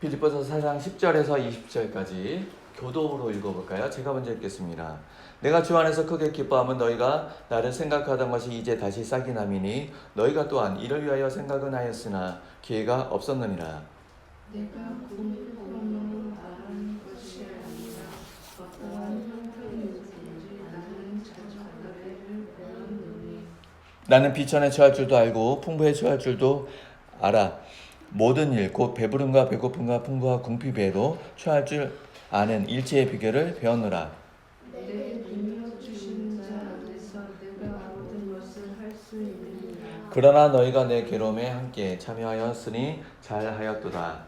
빌립보서 4장 10절에서 20절까지 교독으로 읽어볼까요? 제가 먼저 읽겠습니다. 내가 주 안에서 크게 기뻐함은 너희가 나를 생각하던 것이 이제 다시 싹이 남이니 너희가 또한 이를 위하여 생각은 하였으나 기회가 없었느니라. 내가 공평함으로 말하는 것이 아니라 어떠한 형편이든지 나는 자존감을 배웠노니 나는 비천에 처할 줄도 알고 풍부에 처할 줄도 알아. 모든 일 곧 배부름과 배고픔과 풍부와 궁핍에도 처할 줄 아는 일체의 비결을 배웠노라. 내게 능력 주시는 자 안에서 내가 모든 것을 할 수 있느니라. 그러나 너희가 내 괴로움에 함께 참여하였으니 잘하였도다.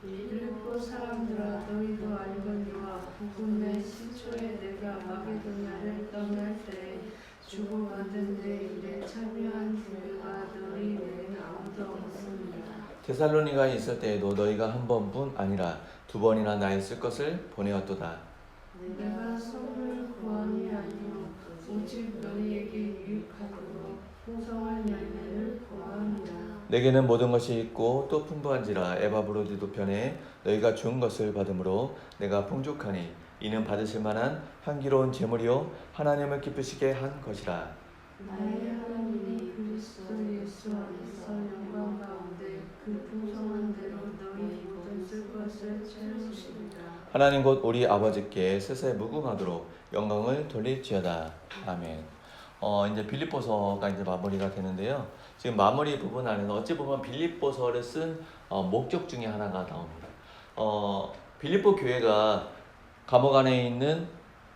빌립보 사람들아 너희도 알거니와 복음의 시초에 내가 마게도냐를 떠날 때 주고받은 내 일에 참여한 교회가 너희 외에 아무도 없습니다. 데살로니가에 있을 때에도 너희가 한 번뿐 아니라 두 번이나 나의 쓸 것을 보내었도다. 내가 선을 구함이 아니요 오직 너희에게 유익하도록 풍성한 열매를 구함이라. 내게는 모든 것이 있고 또 풍부한지라 에바브로디도 편에 너희가 좋은 것을 받음으로 내가 풍족하니 이는 받으실 만한 향기로운 제물이요 하나님을 기쁘시게 한 것이라. 나의 하나님이 그리스도 예수 안에서 영광 가운데 그 풍성한 대로 너희 모든 쓸 것을 채우시리라. 하나님 곧 우리 아버지께 세세 무궁하도록 영광을 돌릴지어다. 아멘. 이제 빌립보서가 이제 마무리가 되는데요. 지금 마무리 부분 안에서 어찌 보면 빌립보서를 쓴 목적 중에 하나가 나옵니다. 빌립보 교회가 감옥 안에 있는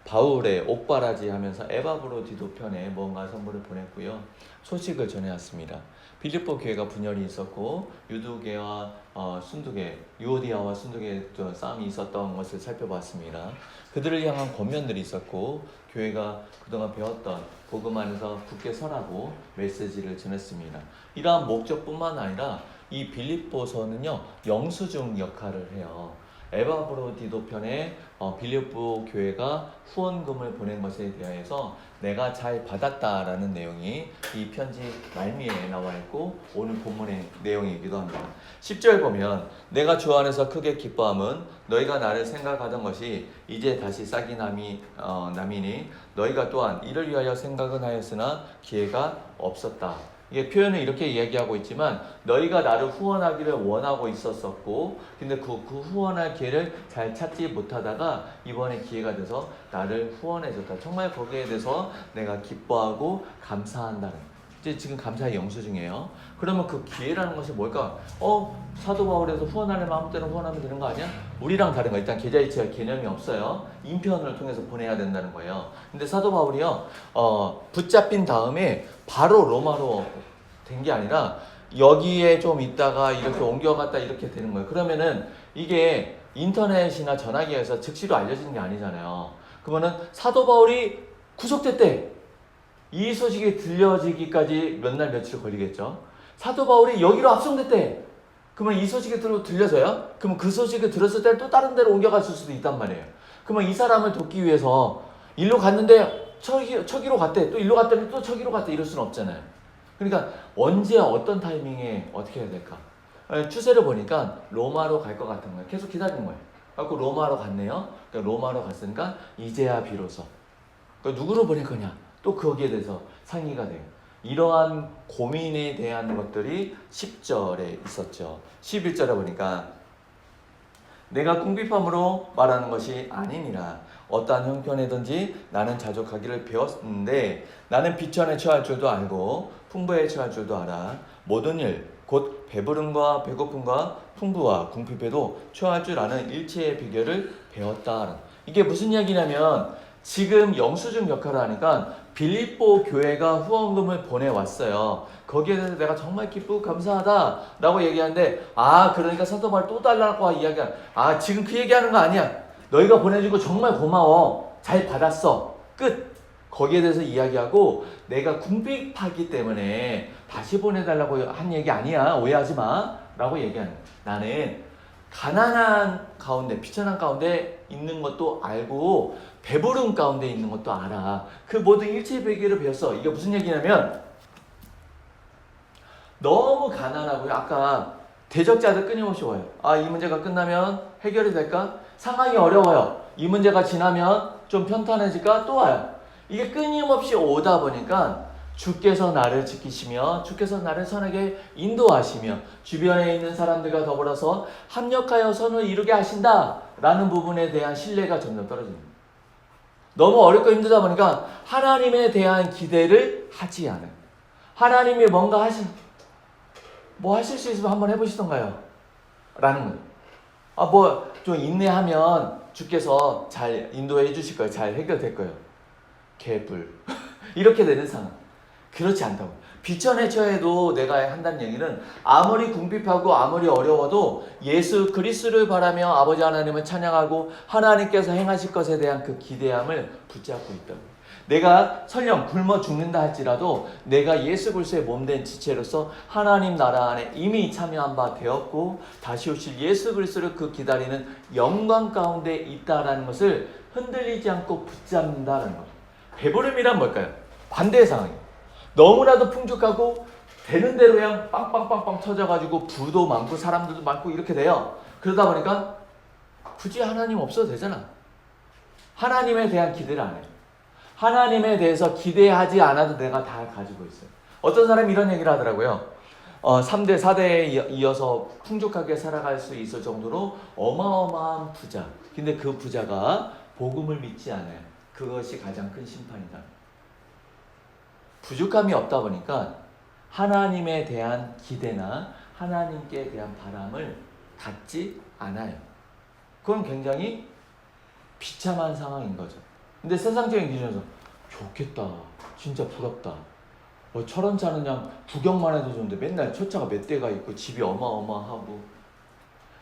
바울의 옥바라지 하면서 에바브로디도 편에 뭔가 선물을 보냈고요. 소식을 전해왔습니다. 빌립보 교회가 분열이 있었고 유두계와 순두계, 유오디아와 순두계 싸움이 있었던 것을 살펴봤습니다. 그들을 향한 권면들이 있었고 교회가 그동안 배웠던 복음 안에서 굳게 서라고 메시지를 전했습니다. 이러한 목적뿐만 아니라 이 빌립보서는요 영수증 역할을 해요. 에바브로디도 편에 빌립보 교회가 후원금을 보낸 것에 대해서 내가 잘 받았다라는 내용이 이 편지 말미에 나와 있고 오늘 본문의 내용이기도 합니다. 10절 보면 내가 주 안에서 크게 기뻐함은 너희가 나를 생각하던 것이 이제 다시 싹이 남이니 너희가 또한 이를 위하여 생각은 하였으나 기회가 없었다. 이게 표현을 이렇게 이야기하고 있지만 너희가 나를 후원하기를 원하고 있었었고 근데 그 후원할 기회를 잘 찾지 못하다가 이번에 기회가 돼서 나를 후원해줬다. 정말 거기에 대해서 내가 기뻐하고 감사한다는 이제 지금 감사의 영수증이에요. 그러면 그 기회라는 것이 뭘까? 사도 바울에서 후원하려면 아무 때나 후원하면 되는 거 아니야? 우리랑 다른 거 일단 계좌이체할 개념이 없어요. 인편을 통해서 보내야 된다는 거예요. 근데 사도 바울이요 붙잡힌 다음에 바로 로마로 된 게 아니라 여기에 좀 있다가 이렇게 옮겨갔다 이렇게 되는 거예요. 그러면은 이게 인터넷이나 전화기에서 즉시로 알려지는 게 아니잖아요. 그러면은 사도 바울이 구속됐대. 이 소식이 들려지기까지 몇 날 며칠 걸리겠죠. 사도 바울이 여기로 압송됐대. 그러면 이 소식이 들려서요? 그러면 그 소식을 들었을 때 또 다른 데로 옮겨갔을 수도 있단 말이에요. 그러면 이 사람을 돕기 위해서 일로 갔는데 저기로 갔대. 또 일로 갔더니 또 저기로 갔대. 이럴 수는 없잖아요. 그러니까 언제 어떤 타이밍에 어떻게 해야 될까? 추세를 보니까 로마로 갈 것 같은 거예요. 계속 기다리는 거예요. 그래서 로마로 갔네요. 그러니까 로마로 갔으니까 이제야 비로소. 그러니까 누구로 보낼 거냐? 또 거기에 대해서 상의가 돼요. 이러한 고민에 대한 것들이 10절에 있었죠. 11절에 보니까 내가 궁핍함으로 말하는 것이 아니니라. 어떠한 형편이든지 나는 자족하기를 배웠는데 나는 비천에 처할 줄도 알고 풍부에 처할 줄도 알아. 모든 일 곧 배부름과 배고픔과 풍부와 궁핍에도 처할 줄 아는 일체의 비결을 배웠다. 이게 무슨 이야기냐면 지금 영수증 역할을 하니까 빌립보 교회가 후원금을 보내왔어요. 거기에 대해서 내가 정말 기쁘고 감사하다 라고 얘기하는데 그러니까 사도 바울 또 달라고 이야기한 지금 그 얘기하는 거 아니야. 너희가 보내주고 정말 고마워. 잘 받았어. 끝. 거기에 대해서 이야기하고 내가 궁핍하기 때문에 다시 보내달라고 한 얘기 아니야. 오해하지 마 라고 얘기하는 거야. 나는 가난한 가운데 비천한 가운데 있는 것도 알고 배부른 가운데 있는 것도 알아. 그 모든 일체의 비결을 배웠어. 이게 무슨 얘기냐면 너무 가난하고요. 아까 대적자들 끊임없이 와요. 이 문제가 끝나면 해결이 될까? 상황이 어려워요. 이 문제가 지나면 좀 편탄해질까? 또 와요. 이게 끊임없이 오다 보니까 주께서 나를 지키시며 주께서 나를 선하게 인도하시며 주변에 있는 사람들과 더불어서 합력하여 선을 이루게 하신다 라는 부분에 대한 신뢰가 점점 떨어집니다. 너무 어렵고 힘들다 보니까 하나님에 대한 기대를 하지 않아요. 하나님이 뭔가 뭐 하실 수 있으면 한번 해보시던가요? 라는 거예요. 좀 인내하면 주께서 잘 인도해 주실 거예요. 잘 해결될 거예요. 개불. 이렇게 되는 상황. 그렇지 않다고. 비천에 처해도 내가 한다는 얘기는 아무리 궁핍하고 아무리 어려워도 예수 그리스도를 바라며 아버지 하나님을 찬양하고 하나님께서 행하실 것에 대한 그 기대함을 붙잡고 있다고. 내가 설령 굶어 죽는다 할지라도 내가 예수 그리스도의 몸된 지체로서 하나님 나라 안에 이미 참여한 바 되었고 다시 오실 예수 그리스도를 그 기다리는 영광 가운데 있다라는 것을 흔들리지 않고 붙잡는다는 것. 배부름이란 뭘까요? 반대의 상황이에요. 너무나도 풍족하고 되는 대로 그냥 빵빵빵빵 터져가지고 부도 많고 사람들도 많고 이렇게 돼요. 그러다 보니까 굳이 하나님 없어도 되잖아. 하나님에 대한 기대를 안 해요. 하나님에 대해서 기대하지 않아도 내가 다 가지고 있어요. 어떤 사람이 이런 얘기를 하더라고요. 3대, 4대에 이어서 풍족하게 살아갈 수 있을 정도로 어마어마한 부자. 근데 그 부자가 복음을 믿지 않아요. 그것이 가장 큰 심판이다. 부족함이 없다 보니까 하나님에 대한 기대나 하나님께 대한 바람을 갖지 않아요. 그건 굉장히 비참한 상황인 거죠. 근데 세상적인 기준에서 좋겠다. 진짜 부럽다. 1,000원짜리 그냥 구경만 해도 좋은데 맨날 초차가 몇 대가 있고 집이 어마어마하고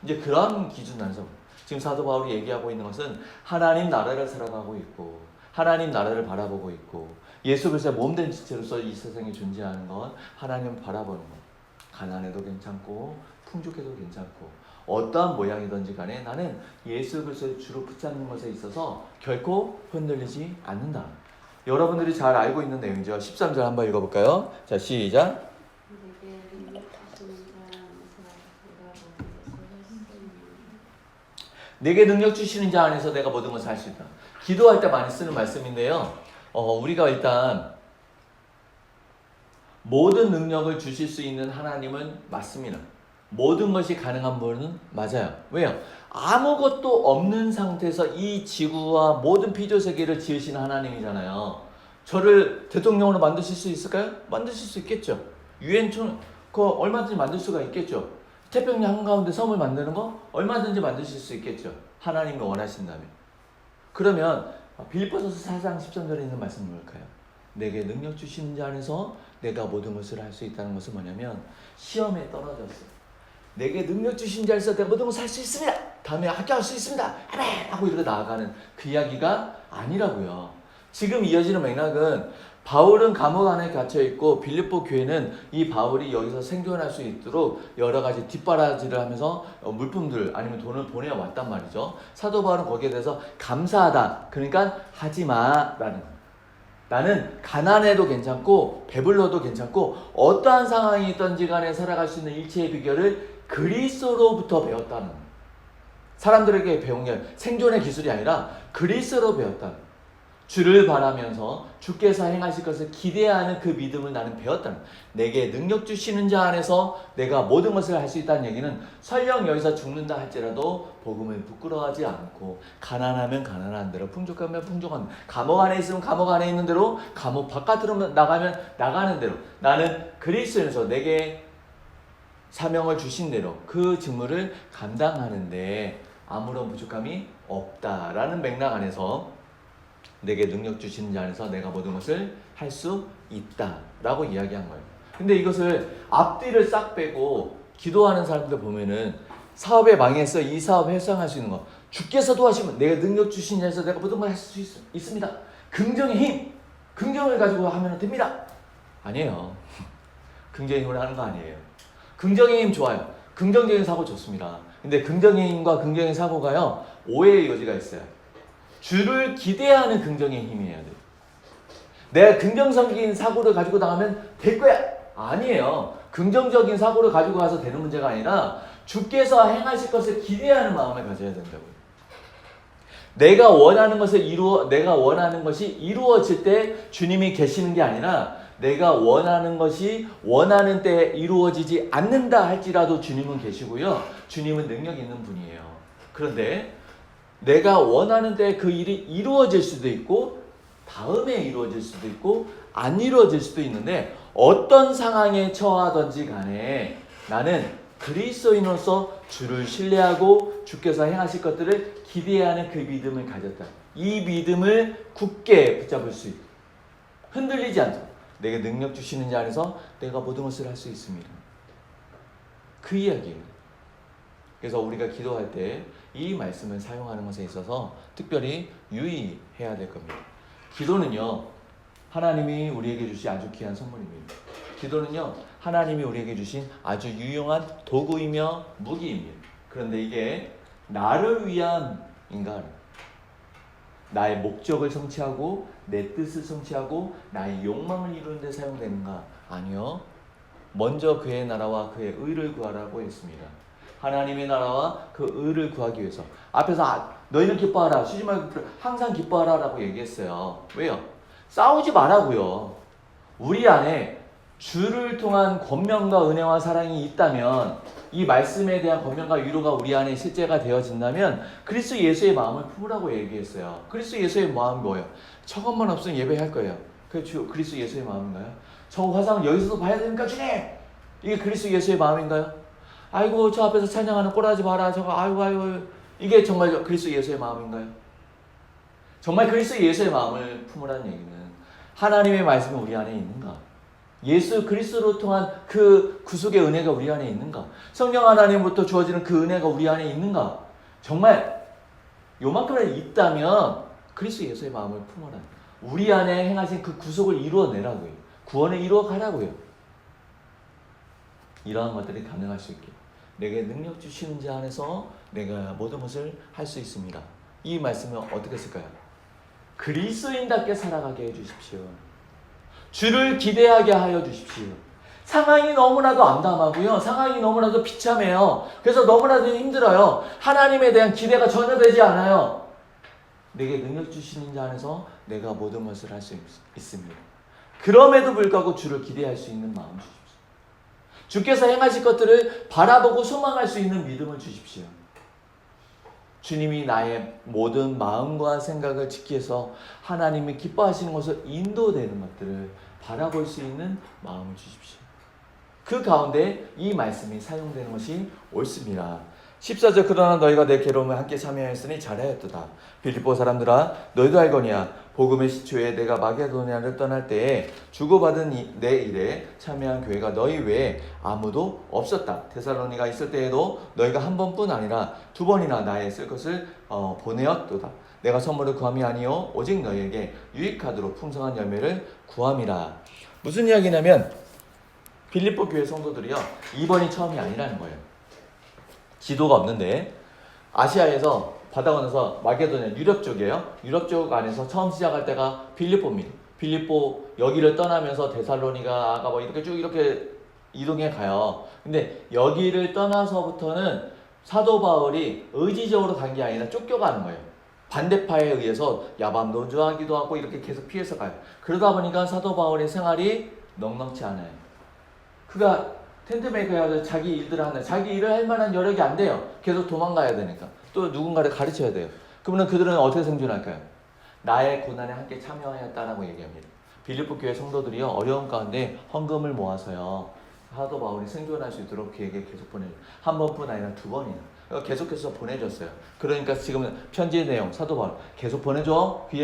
이제 그런 기준 안에서 지금 사도 바울이 얘기하고 있는 것은 하나님 나라를 살아가고 있고 하나님 나라를 바라보고 있고 예수 그리스도의 몸된 지체로서 이 세상에 존재하는 건 하나님을 바라보는 것. 가난해도 괜찮고 풍족해도 괜찮고 어떠한 모양이든지 간에 나는 예수 그리스도를 주로 붙잡는 것에 있어서 결코 흔들리지 않는다. 여러분들이 잘 알고 있는 내용이죠. 13절 한번 읽어볼까요? 자, 시작. 내게 능력 주시는 자 안에서 내가 모든 것을 할 수 있다. 기도할 때 많이 쓰는 말씀인데요. 우리가 일단 모든 능력을 주실 수 있는 하나님은 맞습니다. 모든 것이 가능한 분은 맞아요. 왜요? 아무것도 없는 상태에서 이 지구와 모든 피조세계를 지으신 하나님이잖아요. 저를 대통령으로 만드실 수 있을까요? 만드실 수 있겠죠. 유엔촌 그거 얼마든지 만들 수가 있겠죠. 태평양 한가운데 섬을 만드는 거 얼마든지 만드실 수 있겠죠. 하나님이 원하신다면. 그러면 빌립보서 4장 13절에 있는 말씀은 뭘까요? 내게 능력 주시는 자 안에서 내가 모든 것을 할 수 있다는 것은 뭐냐면 시험에 떨어졌어. 내게 능력 주신 자 안에서 내가 모든 것을 할 수 있습니다. 다음에 합격할 수 있습니다. 아멘! 하고 이렇게 나아가는 그 이야기가 아니라고요. 지금 이어지는 맥락은 바울은 감옥 안에 갇혀있고 빌립보 교회는 이 바울이 여기서 생존할 수 있도록 여러 가지 뒷바라지를 하면서 물품들 아니면 돈을 보내왔단 말이죠. 사도 바울은 거기에 대해서 감사하다. 그러니까 하지마 라는 거예요. 나는 가난해도 괜찮고 배불러도 괜찮고 어떠한 상황이 있든지 간에 살아갈 수 있는 일체의 비결을 그리스도로부터 배웠다는 거예요. 사람들에게 배운 게 생존의 기술이 아니라 그리스도로 배웠다는 거예요. 주를 바라면서 주께서 행하실 것을 기대하는 그 믿음을 나는 배웠다는 거예요. 내게 능력 주시는 자 안에서 내가 모든 것을 할 수 있다는 얘기는 설령 여기서 죽는다 할지라도 복음을 부끄러워하지 않고 가난하면 가난한 대로 풍족하면 풍족한 대로 감옥 안에 있으면 감옥 안에 있는 대로 감옥 바깥으로 나가면 나가는 대로 나는 그리스도에서 내게 사명을 주신 대로 그 직무를 감당하는데 아무런 부족함이 없다라는 맥락 안에서 내게 능력 주시는 자 안에서 내가 모든 것을 할 수 있다라고 이야기한 거예요. 근데 이것을 앞뒤를 싹 빼고 기도하는 사람들 보면은 사업에 망해서 이 사업 회상할 수 있는 거 주께서 도와주시면 내가 능력 주신 자에서 내가 모든 걸 할 수 있습니다. 긍정의 힘, 긍정을 가지고 하면 됩니다. 아니에요. 긍정의 힘을 하는 거 아니에요. 긍정의 힘 좋아요. 긍정적인 사고 좋습니다. 근데 긍정의 힘과 긍정의 사고가요 오해의 여지가 있어요. 주를 기대하는 긍정의 힘이어야 돼요. 내가 긍정적인 사고를 가지고 나가면 될 거야. 아니에요. 긍정적인 사고를 가지고 가서 되는 문제가 아니라 주께서 행하실 것을 기대하는 마음을 가져야 된다고요. 내가 원하는 것이 이루어질 때 주님이 계시는 게 아니라 내가 원하는 것이 원하는 때에 이루어지지 않는다 할지라도 주님은 계시고요. 주님은 능력 있는 분이에요. 그런데 내가 원하는 때에 그 일이 이루어질 수도 있고 다음에 이루어질 수도 있고 안 이루어질 수도 있는데 어떤 상황에 처하든지 간에 나는 그리스도인으로서 주를 신뢰하고 주께서 행하실 것들을 기대하는 그 믿음을 가졌다. 이 믿음을 굳게 붙잡을 수 있고 흔들리지 않도록 내게 능력 주시는 자 안에서 내가 모든 것을 할 수 있습니다. 그 이야기예요. 그래서 우리가 기도할 때 이 말씀을 사용하는 것에 있어서 특별히 유의해야 될 겁니다. 기도는요, 하나님이 우리에게 주신 아주 귀한 선물입니다. 기도는요, 하나님이 우리에게 주신 아주 유용한 도구이며 무기입니다. 그런데 이게 나를 위함인가? 나의 목적을 성취하고 내 뜻을 성취하고 나의 욕망을 이루는 데 사용되는가? 아니요. 먼저 그의 나라와 그의 의를 구하라고 했습니다. 하나님의 나라와 그 의를 구하기 위해서. 앞에서 너희는 기뻐하라, 쉬지 말고 항상 기뻐하라 라고 얘기했어요. 왜요? 싸우지 말라고요. 우리 안에 주를 통한 권면과 은혜와 사랑이 있다면, 이 말씀에 대한 권면과 위로가 우리 안에 실제가 되어진다면 그리스도 예수의 마음을 품으라고 얘기했어요. 그리스도 예수의 마음이 뭐예요? 저것만 없으면 예배할 거예요. 그게 그리스도 예수의 마음인가요? 저 화상을 여기서도 봐야 됩니까 주님? 이게 그리스도 예수의 마음인가요? 아이고 저 앞에서 찬양하는 꼬라지 마라 저거 아이고 이게 정말 그리스도 예수의 마음인가요? 정말 그리스도 예수의 마음을 품으라는 얘기는 하나님의 말씀이 우리 안에 있는가? 예수 그리스도로 통한 그 구속의 은혜가 우리 안에 있는가? 성령 하나님부터 주어지는 그 은혜가 우리 안에 있는가? 정말 요만큼이라도 있다면 그리스도 예수의 마음을 품어라. 우리 안에 행하신 그 구속을 이루어내라고요. 구원을 이루어가라고요. 이러한 것들이 가능할 수 있게 내게 능력 주시는 자 안에서 내가 모든 것을 할 수 있습니다. 이 말씀은 어떻게 쓸까요? 그리스도인답게 살아가게 해주십시오. 주를 기대하게 하여 주십시오. 상황이 너무나도 암담하고요. 상황이 너무나도 비참해요. 그래서 너무나도 힘들어요. 하나님에 대한 기대가 전혀 되지 않아요. 내게 능력 주시는 자 안에서 내가 모든 것을 할 수 있습니다. 그럼에도 불구하고 주를 기대할 수 있는 마음 주십시오. 주께서 행하실 것들을 바라보고 소망할 수 있는 믿음을 주십시오. 주님이 나의 모든 마음과 생각을 지키해서 하나님이 기뻐하시는 것을 인도되는 것들을 바라볼 수 있는 마음을 주십시오. 그 가운데 이 말씀이 사용되는 것이 옳습니다. 14절 그러나 너희가 내 괴로움을 함께 참여하였으니 잘하였도다. 빌립보 사람들아 너희도 알거니와 복음의 시초에 내가 마게도냐를 떠날 때에 주고받은 내 일에 참여한 교회가 너희 외에 아무도 없었다. 데살로니가 있을 때에도 너희가 한 번뿐 아니라 두 번이나 나의 쓸 것을 보내었도다. 내가 선물을 구함이 아니요 오직 너희에게 유익하도록 풍성한 열매를 구함이라. 무슨 이야기냐면 빌립보 교회 성도들이요, 이번이 처음이 아니라는 거예요. 지도가 없는데 아시아에서 바다 건너서 마게도냐 유럽 쪽이에요. 유럽 쪽 안에서 처음 시작할 때가 빌립보입니다. 빌립보 여기를 떠나면서 데살로니가가 뭐 이렇게 쭉 이렇게 이동해 가요. 근데 여기를 떠나서부터는 사도 바울이 의지적으로 간 게 아니라 쫓겨가는 거예요. 반대파에 의해서 야밤 노조하기도 하고 이렇게 계속 피해서 가요. 그러다 보니까 사도 바울의 생활이 넉넉지 않아요. 그가 텐트메이커 해가지고 자기 일들을 하는데 자기 일을 할 만한 여력이 안 돼요. 계속 도망가야 되니까. 또 누군가를 가르쳐야 돼요. 그러면 그들은 어떻게 생존할까요? 나의 고난에 함께 참여하였다라고 얘기합니다. 빌립보 교회 성도들이요, 어려운 가운데 헌금을 모아서요, 사도 바울이 생존할 수 있도록 그에게 계속 보내줘요. 한 번뿐 아니라 두 번이나 계속해서 보내줬어요. 그러니까 지금은 편지의 내용, 사도 바울 계속 보내줘, 그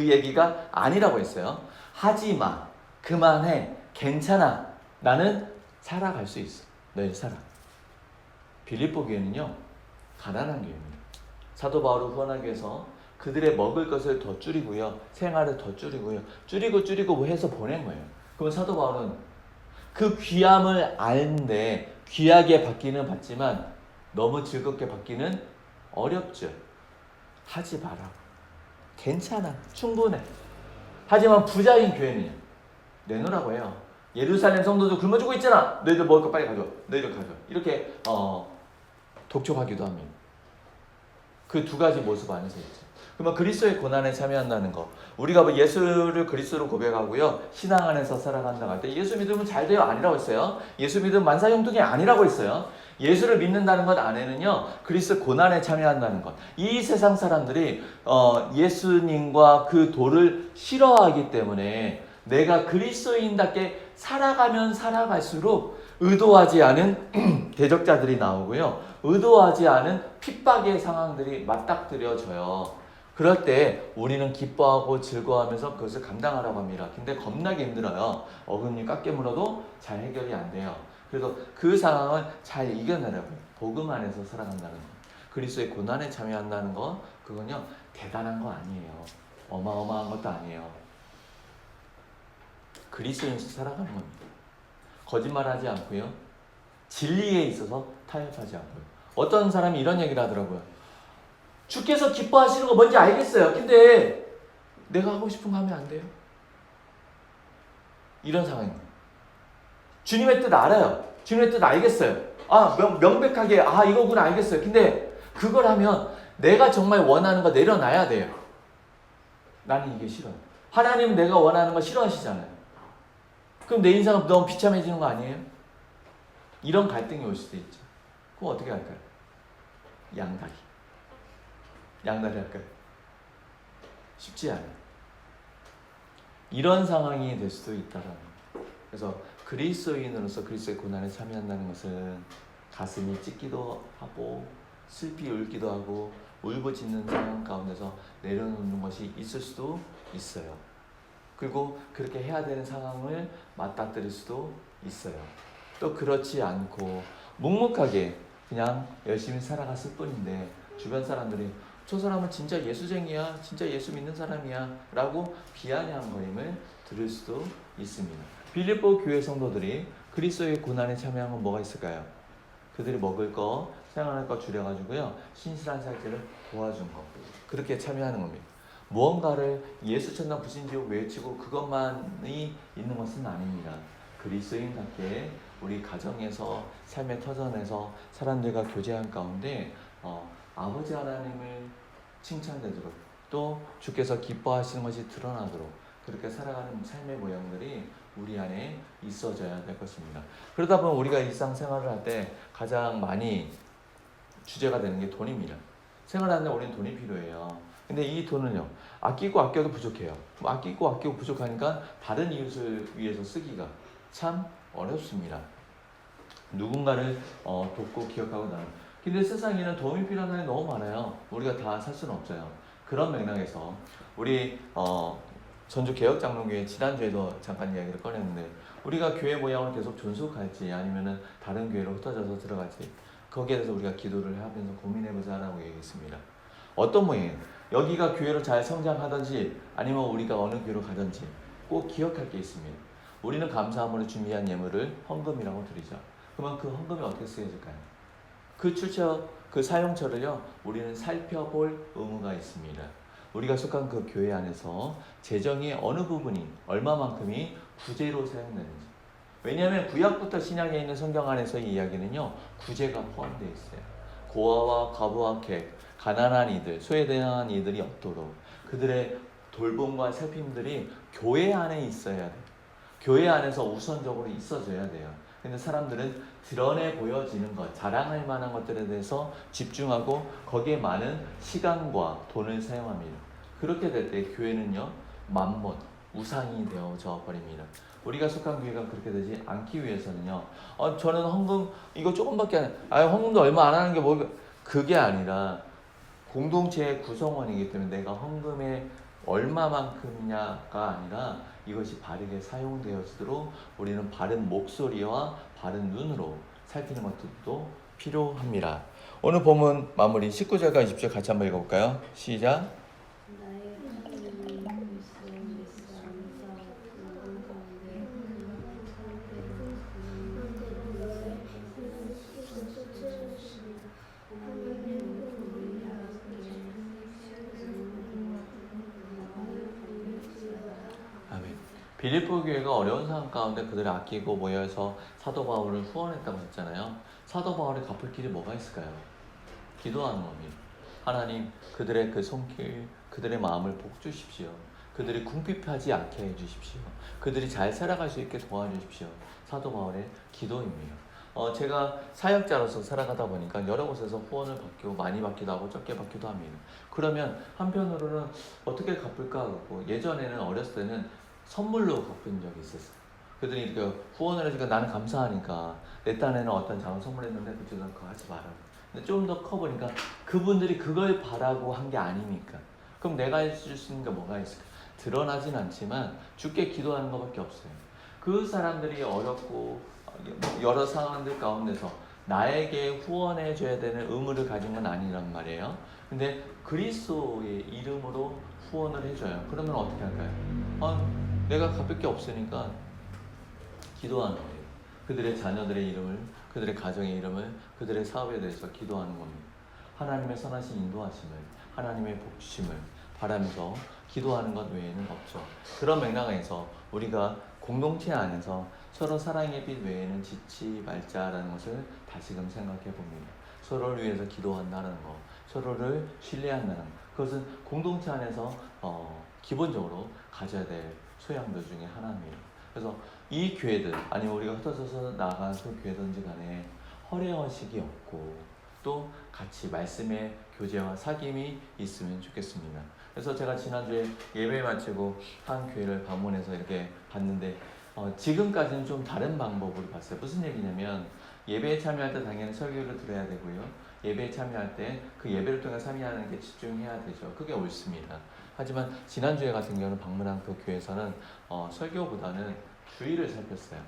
얘기가 아니라고 했어요. 하지마, 그만해, 괜찮아, 나는 살아갈 수 있어. 너희 살아. 빌립보 교회는요, 가난한 교회입니다. 사도 바울을 후원하기 위해서 그들의 먹을 것을 더 줄이고요, 생활을 더 줄이고요, 줄이고 해서 보낸 거예요. 그러면 사도 바울은 그 귀함을 아는데 귀하게 받기는 받지만 너무 즐겁게 받기는 어렵죠. 하지 마라. 괜찮아. 충분해. 하지만 부자인 교회는요, 내놓으라고 해요. 예루살렘 성도들 굶어 죽고 있잖아. 너희들 먹을 거 빨리 가져. 너희들 가져. 이렇게 독촉하기도 합니다. 그 두 가지 모습 안에서 있죠. 그러면 그리스도의 고난에 참여한다는 거. 우리가 뭐 예수를 그리스도로 고백하고요. 신앙 안에서 살아간다고 할 때 예수 믿으면 잘 돼요. 아니라고 했어요. 예수 믿으면 만사형통이 아니라고 했어요. 예수를 믿는다는 것 안에는요. 그리스도 고난에 참여한다는 것. 이 세상 사람들이 예수님과 그 도를 싫어하기 때문에 내가 그리스도인답게 살아가면 살아갈수록 의도하지 않은 대적자들이 나오고요. 의도하지 않은 핍박의 상황들이 맞닥뜨려져요. 그럴 때 우리는 기뻐하고 즐거워하면서 그것을 감당하라고 합니다. 근데 겁나게 힘들어요. 어금니 깎게 물어도 잘 해결이 안 돼요. 그래서 그 상황을 잘 이겨내라고요. 복음 안에서 살아간다는 거. 그리스도의 고난에 참여한다는 거, 그건요 대단한 거 아니에요. 어마어마한 것도 아니에요. 그리스도인으로 살아가는 겁니다. 거짓말하지 않고요. 진리에 있어서 타협하지 않고요. 어떤 사람이 이런 얘기를 하더라고요. 주께서 기뻐하시는 거 뭔지 알겠어요. 근데 내가 하고 싶은 거 하면 안 돼요? 이런 상황입니다. 주님의 뜻 알아요. 주님의 뜻 알겠어요. 명백하게 이거구나 알겠어요. 근데 그걸 하면 내가 정말 원하는 거 내려놔야 돼요. 나는 이게 싫어요. 하나님은 내가 원하는 거 싫어하시잖아요. 그럼 내 인생은 너무 비참해지는 거 아니에요? 이런 갈등이 올 수도 있죠. 그럼 어떻게 할까요? 양다리 할까요? 쉽지 않아요. 이런 상황이 될 수도 있다라는 거예요. 그래서 그리스도인으로서 그리스도의 고난에 참여한다는 것은 가슴이 찢기도 하고 슬피 울기도 하고 울부짖는 상황 가운데서 내려놓는 것이 있을 수도 있어요. 그리고 그렇게 해야 되는 상황을 맞닥뜨릴 수도 있어요. 또 그렇지 않고 묵묵하게 그냥 열심히 살아갔을 뿐인데 주변 사람들이 저 사람은 진짜 예수쟁이야, 진짜 예수 믿는 사람이야 라고 비아냥거림을 들을 수도 있습니다. 빌립보 교회 성도들이 그리스도의 고난에 참여한 건 뭐가 있을까요? 그들이 먹을 거, 생활할 거 줄여가지고요 신실한 살기를 도와준 거, 그렇게 참여하는 겁니다. 무언가를 예수 천당 부신지옥 외치고 그것만이 있는 것은 아닙니다. 그리스도인답게 우리 가정에서 삶의 터전에서 사람들과 교제한 가운데 아버지 하나님을 칭찬되도록 또 주께서 기뻐하시는 것이 드러나도록 그렇게 살아가는 삶의 모양들이 우리 안에 있어져야 될 것입니다. 그러다 보면 우리가 일상생활을 할 때 가장 많이 주제가 되는 게 돈입니다. 생활하는데 우리는 돈이 필요해요. 근데 이 돈은요 아끼고 아껴도 부족해요. 아끼고 부족하니까 다른 이웃을 위해서 쓰기가 참 어렵습니다. 누군가를 돕고 기억하고 나는. 근데 세상에는 도움이 필요한 사람이 너무 많아요. 우리가 다 살 수는 없어요. 그런 맥락에서 우리 전주 개혁장로교회 지난주에도 잠깐 이야기를 꺼냈는데 우리가 교회 모양을 계속 존속할지 아니면은 다른 교회로 흩어져서 들어갈지 거기에 대해서 우리가 기도를 하면서 고민해보자 라고 얘기했습니다. 어떤 모양이에요? 여기가 교회로 잘 성장하든지 아니면 우리가 어느 교회로 가든지 꼭 기억할 게 있습니다. 우리는 감사함으로 준비한 예물을 헌금이라고 드리죠. 그러면 그 헌금이 어떻게 쓰여질까요? 그 출처, 그 사용처를요 우리는 살펴볼 의무가 있습니다. 우리가 속한 그 교회 안에서 재정의 어느 부분이 얼마만큼이 구제로 사용되는지. 왜냐하면 구약부터 신약에 있는 성경 안에서의 이야기는요 구제가 포함되어 있어요. 고아와 과부와 객, 가난한 이들, 소외당한 이들이 없도록 그들의 돌봄과 살핌들이 교회 안에 있어야 돼요. 교회 안에서 우선적으로 있어줘야 돼요. 근데 사람들은 드러내 보여지는 것, 자랑할 만한 것들에 대해서 집중하고 거기에 많은 시간과 돈을 사용합니다. 그렇게 될 때 교회는요 만몬, 우상이 되어져 버립니다. 우리가 속한 교회가 그렇게 되지 않기 위해서는요 저는 헌금 이거 조금밖에 헌금도 얼마 안 하는 게 뭐 그게 아니라 공동체의 구성원이기 때문에 내가 헌금에 얼마만큼이냐가 아니라 이것이 바르게 사용되어지도록 우리는 바른 목소리와 바른 눈으로 살피는 것도 필요합니다. 오늘 본문 마무리 19절과 20절 같이 한번 읽어볼까요? 시작. 빌립보 교회가 어려운 상황 가운데 그들을 아끼고 모여서 사도 바울을 후원했다고 했잖아요. 사도 바울이 갚을 길이 뭐가 있을까요? 기도하는 겁니다. 하나님, 그들의 그 손길, 그들의 마음을 복 주십시오. 그들이 궁핍하지 않게 해주십시오. 그들이 잘 살아갈 수 있게 도와주십시오. 사도 바울의 기도입니다. 제가 사역자로서 살아가다 보니까 여러 곳에서 후원을 받기도 많이 받기도 하고 적게 받기도 합니다. 그러면 한편으로는 어떻게 갚을까 하고 예전에는 어렸을 때는 선물로 갚은 적이 있었어요. 그들이 이렇게 후원을 해주니까 나는 감사하니까 내 딴에는 어떤 작은 선물했는데 그쪽은 그거 하지 마라. 근데 좀 더 커보니까 그분들이 그걸 바라고 한 게 아니니까 그럼 내가 해줄 수 있는 게 뭐가 있을까? 드러나진 않지만 주께 기도하는 것밖에 없어요. 그 사람들이 어렵고 여러 상황들 가운데서 나에게 후원해 줘야 되는 의무를 가진 건 아니란 말이에요. 근데 그리스도의 이름으로 후원을 해줘요. 그러면 어떻게 할까요? 내가 갚을 게 없으니까 기도하는 거예요. 그들의 자녀들의 이름을, 그들의 가정의 이름을, 그들의 사업에 대해서 기도하는 겁니다. 하나님의 선하신 인도하심을, 하나님의 복주심을 바라면서 기도하는 것 외에는 없죠. 그런 맥락에서 우리가 공동체 안에서 서로 사랑의 빛 외에는 짓지 말자라는 것을 다시금 생각해 봅니다. 서로를 위해서 기도한다는 것, 서로를 신뢰한다는 것, 그것은 공동체 안에서 기본적으로 가져야 될 소양들 중에 하나입니다. 그래서 이 교회들, 아니면 우리가 흩어져서 나간 그 교회든지 간에 허례허식이 없고 또 같이 말씀의 교제와 사귐이 있으면 좋겠습니다. 그래서 제가 지난주에 예배 마치고 한 교회를 방문해서 이렇게 봤는데 지금까지는 좀 다른 방법으로 봤어요. 무슨 얘기냐면 예배에 참여할 때 당연히 설교를 들어야 되고요. 예배에 참여할 때 그 예배를 통해 참여하는 게 집중해야 되죠. 그게 옳습니다. 하지만 지난주에 같은 경우는 방문한 그 교회에서는 설교보다는 주의를 살폈어요.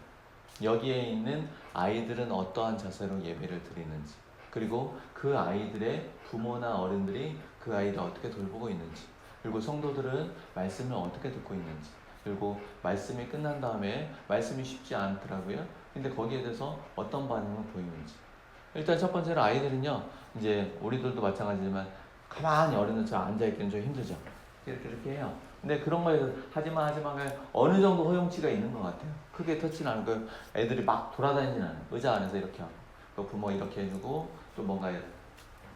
여기에 있는 아이들은 어떠한 자세로 예배를 드리는지, 그리고 그 아이들의 부모나 어른들이 그 아이를 어떻게 돌보고 있는지, 그리고 성도들은 말씀을 어떻게 듣고 있는지, 그리고 말씀이 끝난 다음에 말씀이 쉽지 않더라고요. 근데 거기에 대해서 어떤 반응을 보이는지. 일단 첫 번째로 아이들은요, 이제 우리들도 마찬가지지만 가만히 어른들처럼 앉아있기는 좀 힘들죠. 이렇게 해요. 근데 그런 거에 하지마 어느 정도 허용치가 있는 것 같아요. 크게 터치는 않고 애들이 막 돌아다니지는 않아요. 의자 안에서 이렇게 하고 또 부모 이렇게 해주고 또 뭔가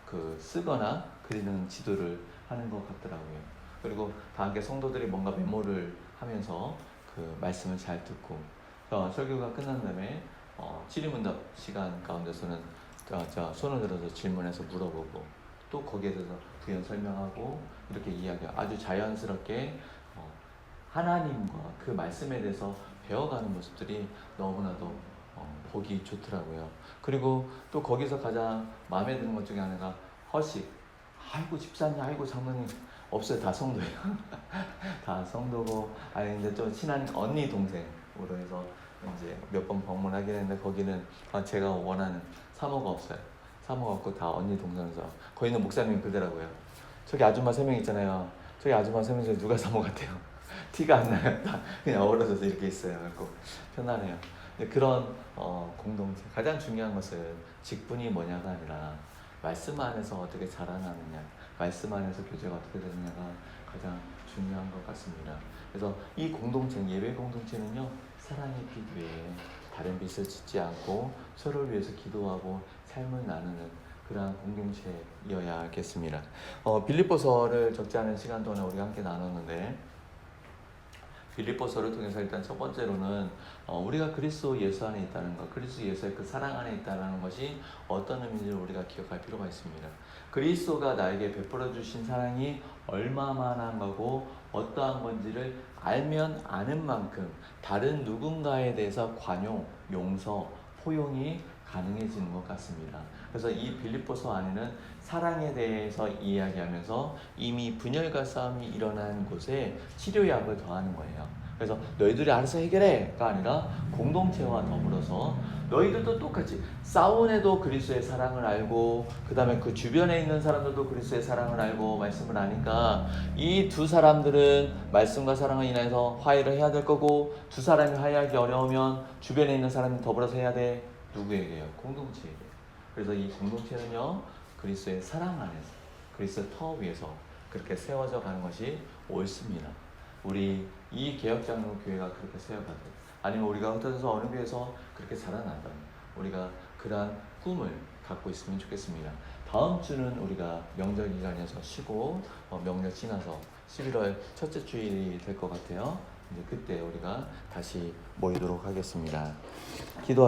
그 쓰거나 그리는 지도를 하는 것 같더라고요. 그리고 다 함께 성도들이 뭔가 메모를 하면서 그 말씀을 잘 듣고 설교가 끝난 다음에 질의응답 시간 가운데서는 손을 들어서 질문해서 물어보고 또 거기에 대해서 부연 설명하고 이렇게 이야기하고 아주 자연스럽게 하나님과 그 말씀에 대해서 배워가는 모습들이 너무나도 보기 좋더라고요. 그리고 또 거기서 가장 마음에 드는 것 중에 하나가 허식. 아이고 집사님, 아이고 장로님 없어요. 다 성도예요. 다 성도고 아니 이제 좀 친한 언니 동생으로 해서 이제 몇 번 방문하긴 했는데 거기는 제가 원하는 사모가 없어요. 사모가 없고 다 언니 동생이서 거기는 목사님 그대라고요. 저기 아줌마 3명 있잖아요. 저기 아줌마 3명 중에 누가 사모 같아요? 티가 안 나요. 다 그냥 어우러져서 이렇게 있어요. 그래서 편안해요. 근데 그런 공동체 가장 중요한 것은 직분이 뭐냐가 아니라 말씀 안에서 어떻게 자라나느냐, 말씀 안에서 교제가 어떻게 되느냐가 가장 중요한 것 같습니다. 그래서 이 공동체, 예배 공동체는요, 사랑의 빛 외에 다른 빛을 짓지 않고 서로를 위해서 기도하고 삶을 나누는 그러한 공동체여야겠습니다. 빌립보서를 적지 않은 시간 동안 우리가 함께 나눴는데 빌립보서를 통해서 일단 첫 번째로는 우리가 그리스도 예수 안에 있다는 것, 그리스도 예수의 그 사랑 안에 있다는 것이 어떤 의미인지를 우리가 기억할 필요가 있습니다. 그리스도가 나에게 베풀어 주신 사랑이 얼마만한 거고 어떠한 건지를 알면 아는 만큼 다른 누군가에 대해서 관용, 용서, 포용이 가능해지는 것 같습니다. 그래서 이 빌립보서 안에는 사랑에 대해서 이야기하면서 이미 분열과 싸움이 일어난 곳에 치료약을 더하는 거예요. 그래서 너희들이 알아서 해결해가 아니라 공동체와 더불어서 너희들도 똑같이 싸운 애도 그리스도의 사랑을 알고 그 다음에 그 주변에 있는 사람들도 그리스도의 사랑을 알고 말씀을 아니까 이 두 사람들은 말씀과 사랑을 인해서 화해를 해야 될 거고 두 사람이 화해하기 어려우면 주변에 있는 사람이 더불어서 해야 돼. 누구에게요? 공동체에게. 그래서 이 공동체는요 그리스도의 사랑 안에서 그리스도의 터 위에서 그렇게 세워져 가는 것이 옳습니다. 우리 이 개혁장로 교회가 그렇게 세워가든 아니면 우리가 흩어져서 어느 교회에서 그렇게 자라나든 우리가 그러한 꿈을 갖고 있으면 좋겠습니다. 다음 주는 우리가 명절 기간에서 쉬고 명절 지나서 11월 첫째 주일이 될 것 같아요. 이제 그때 우리가 다시 모이도록 하겠습니다. 기도하